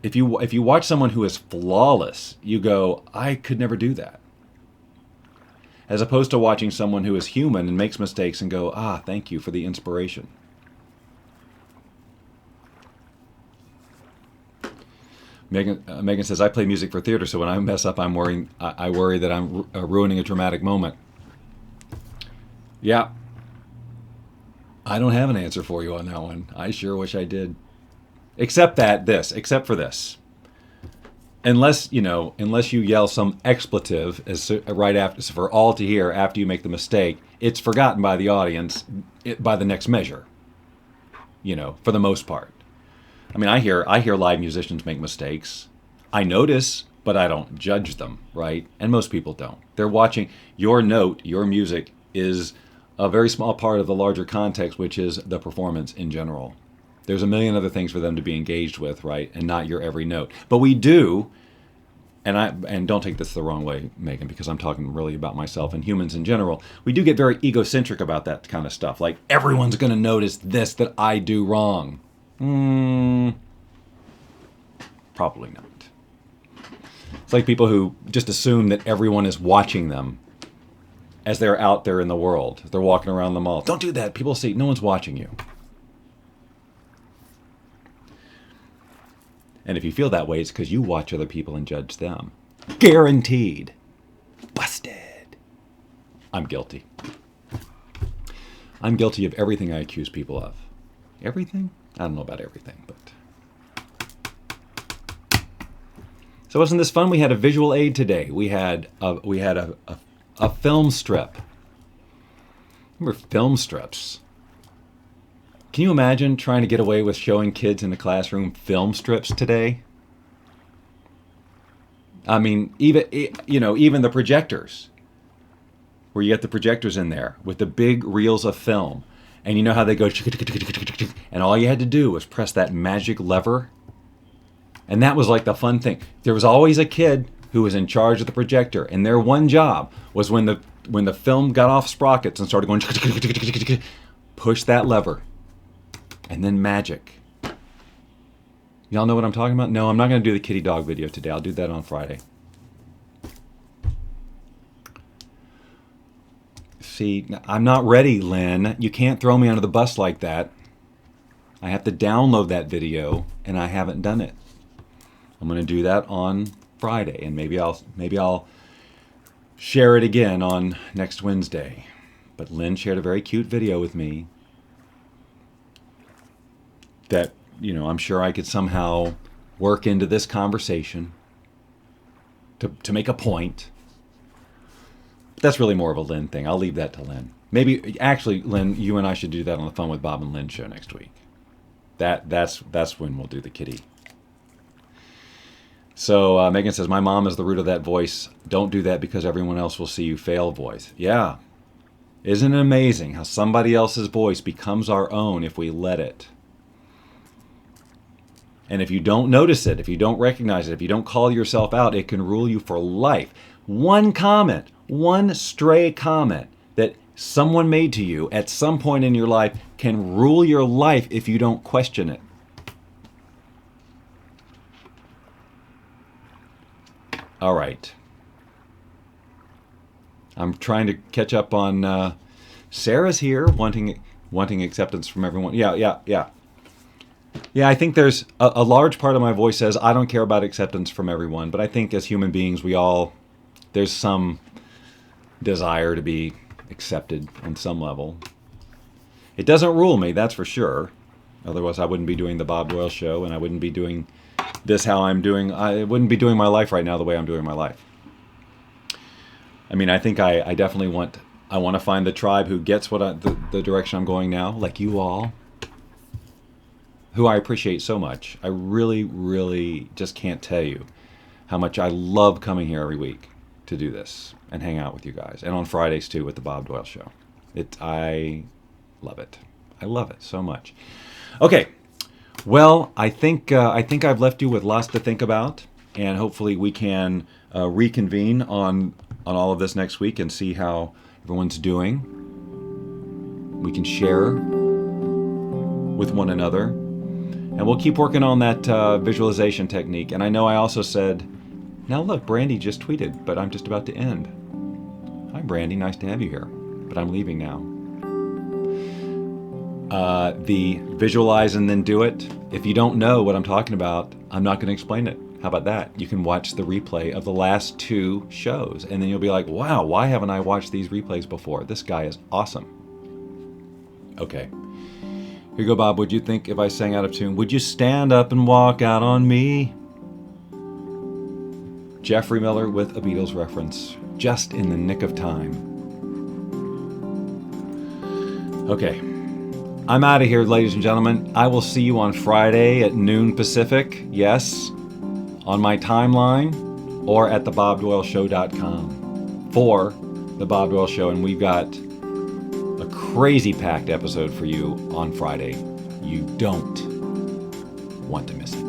if you watch someone who is flawless, you go, I could never do that. As opposed to watching someone who is human and makes mistakes and go, thank you for the inspiration. Megan says, I play music for theater, so when I mess up, I worry that I'm ruining a dramatic moment. Yeah. I don't have an answer for you on that one. I sure wish I did. Except for this. Unless you yell some expletive right after, for all to hear after you make the mistake, it's forgotten by the audience by the next measure. For the most part. I mean, I hear live musicians make mistakes. I notice, but I don't judge them, right? And most people don't. They're watching your note, your music is a very small part of the larger context, which is the performance in general. There's a million other things for them to be engaged with, right? And not your every note. But we do, and don't take this the wrong way, Megan, because I'm talking really about myself and humans in general. We do get very egocentric about that kind of stuff. Like, everyone's going to notice this that I do wrong. Probably not. It's like people who just assume that everyone is watching them as they're out there in the world. They're walking around the mall. Don't do that. People see, no one's watching you. And if you feel that way, it's because you watch other people and judge them. Guaranteed. Busted. I'm guilty. I'm guilty of everything I accuse people of. Everything? I don't know about everything, but... So wasn't this fun? We had a visual aid today. We had a film strip. Remember film strips? Can you imagine trying to get away with showing kids in the classroom film strips today? I mean, even the projectors, where you get the projectors in there with the big reels of film, and you know how they go, and all you had to do was press that magic lever, and that was like the fun thing. There was always a kid who was in charge of the projector, and their one job was when the film got off sprockets and started going, push that lever, and then magic. Y'all know what I'm talking about? No, I'm not going to do the kitty dog video today. I'll do that on Friday. See, I'm not ready, Lynn. You can't throw me under the bus like that. I have to download that video, and I haven't done it. I'm going to do that on Friday, and maybe I'll share it again on next Wednesday. But Lynn shared a very cute video with me that, I'm sure I could somehow work into this conversation to make a point. But that's really more of a Lynn thing. I'll leave that to Lynn. Maybe, actually, Lynn, you and I should do that on the Fun with Bob and Lynn show next week. That's when we'll do the kitty. So Megan says, my mom is the root of that voice. Don't do that because everyone else will see you fail voice. Yeah. Isn't it amazing how somebody else's voice becomes our own if we let it? And if you don't notice it, if you don't recognize it, if you don't call yourself out, it can rule you for life. One comment, one stray comment that someone made to you at some point in your life can rule your life if you don't question it. All right. I'm trying to catch up on Sarah's here, wanting acceptance from everyone. Yeah. Yeah, I think there's a large part of my voice says I don't care about acceptance from everyone, but I think as human beings, there's some desire to be accepted on some level. It doesn't rule me, that's for sure. Otherwise, I wouldn't be doing the Bob Doyle show, and I wouldn't be doing this how I'm doing. I wouldn't be doing my life right now the way I'm doing my life. I mean, I think I definitely want to find the tribe who gets the direction I'm going now, like you all, who I appreciate so much. I really, really just can't tell you how much I love coming here every week to do this and hang out with you guys, and on Fridays too with the Bob Doyle show. I love it. I love it so much. Okay, well, I think I've left you with lots to think about, and hopefully we can reconvene on all of this next week and see how everyone's doing. We can share with one another, and we'll keep working on that visualization technique. And I know I also said, now look, Brandy just tweeted, but I'm just about to end. Hi, Brandy, nice to have you here, but I'm leaving now. The visualize and then do it. If you don't know what I'm talking about, I'm not going to explain it. How about that? You can watch the replay of the last 2 shows, and then you'll be like, wow, why haven't I watched these replays before? This guy is awesome. Okay. Here you go, Bob. What'd you think if I sang out of tune? Would you stand up and walk out on me? Jeffrey Miller with a Beatles reference, just in the nick of time. Okay. I'm out of here, ladies and gentlemen. I will see you on Friday at noon Pacific. Yes, on my timeline or at thebobdoyleshow.com for The Bob Doyle Show. And we've got a crazy packed episode for you on Friday. You don't want to miss it.